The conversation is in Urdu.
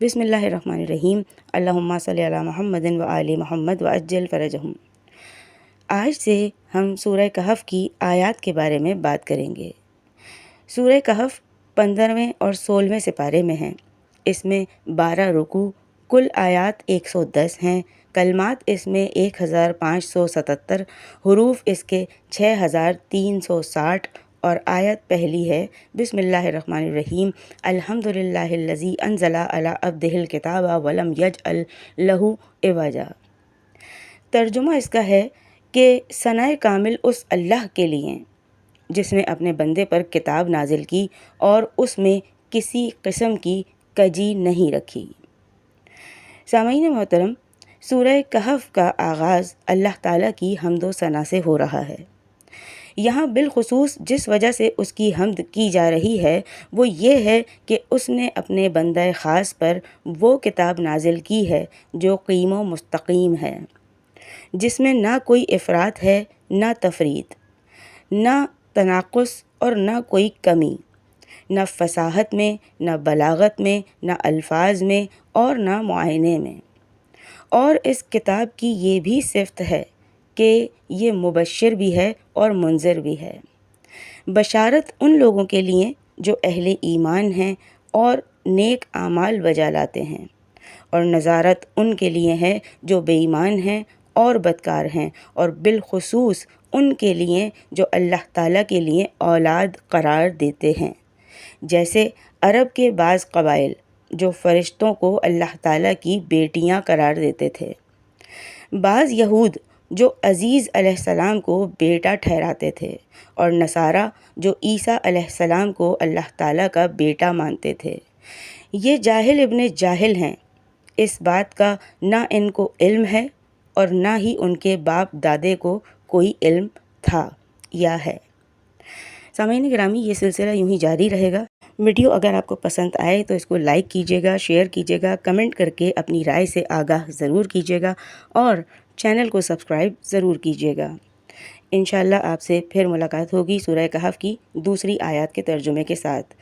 بسم اللہ الرحمن الرحیم، اللہم صلی علی محمد و آل محمد و عجل فرجہم۔ آج سے ہم سورہ کہف کی آیات کے بارے میں بات کریں گے۔ سورہ کہف 15ویں اور 16ویں سپارے میں ہیں۔ اس میں 12 رکوع، کل آیات 110 ہیں، کلمات اس میں 1577، حروف اس کے 6360 اور آیت پہلی ہے بسم اللہ الرحمن الرحیم، الحمدللہ الذی انزل علی عبدہ الکتاب ولم یجعل لہ عوجا۔ ترجمہ اس کا ہے کہ ثناء کامل اس اللہ کے لیے جس نے اپنے بندے پر کتاب نازل کی اور اس میں کسی قسم کی کجی نہیں رکھی۔ سامعین محترم، سورہ کہف کا آغاز اللہ تعالیٰ کی حمد و ثنا سے ہو رہا ہے۔ یہاں بالخصوص جس وجہ سے اس کی حمد کی جا رہی ہے وہ یہ ہے کہ اس نے اپنے بندہ خاص پر وہ کتاب نازل کی ہے جو قیم و مستقیم ہے، جس میں نہ کوئی افراط ہے، نہ تفریط، نہ تناقص اور نہ کوئی کمی، نہ فصاحت میں، نہ بلاغت میں، نہ الفاظ میں اور نہ معائنے میں۔ اور اس کتاب کی یہ بھی صفت ہے کہ یہ مبشر بھی ہے اور منذر بھی ہے۔ بشارت ان لوگوں کے لیے جو اہل ایمان ہیں اور نیک اعمال بجا لاتے ہیں، اور نذارت ان کے لیے ہے جو بے ایمان ہیں اور بدکار ہیں، اور بالخصوص ان کے لیے جو اللہ تعالیٰ کے لیے اولاد قرار دیتے ہیں، جیسے عرب کے بعض قبائل جو فرشتوں کو اللہ تعالیٰ کی بیٹیاں قرار دیتے تھے، بعض یہود جو عزیز علیہ السلام کو بیٹا ٹھہراتے تھے، اور نصارہ جو عیسیٰ علیہ السلام کو اللہ تعالیٰ کا بیٹا مانتے تھے۔ یہ جاہل ابن جاہل ہیں، اس بات کا نہ ان کو علم ہے اور نہ ہی ان کے باپ دادے کو کوئی علم تھا یا ہے۔ سامعین گرامی، یہ سلسلہ یوں ہی جاری رہے گا۔ ویڈیو اگر آپ کو پسند آئے تو اس کو لائک کیجیے گا، شیئر کیجیے گا، کمنٹ کر کے اپنی رائے سے آگاہ ضرور کیجیے گا اور چینل کو سبسکرائب ضرور کیجیے گا۔ انشاءاللہ آپ سے پھر ملاقات ہوگی سورہ کہف کی دوسری آیات کے ترجمے کے ساتھ۔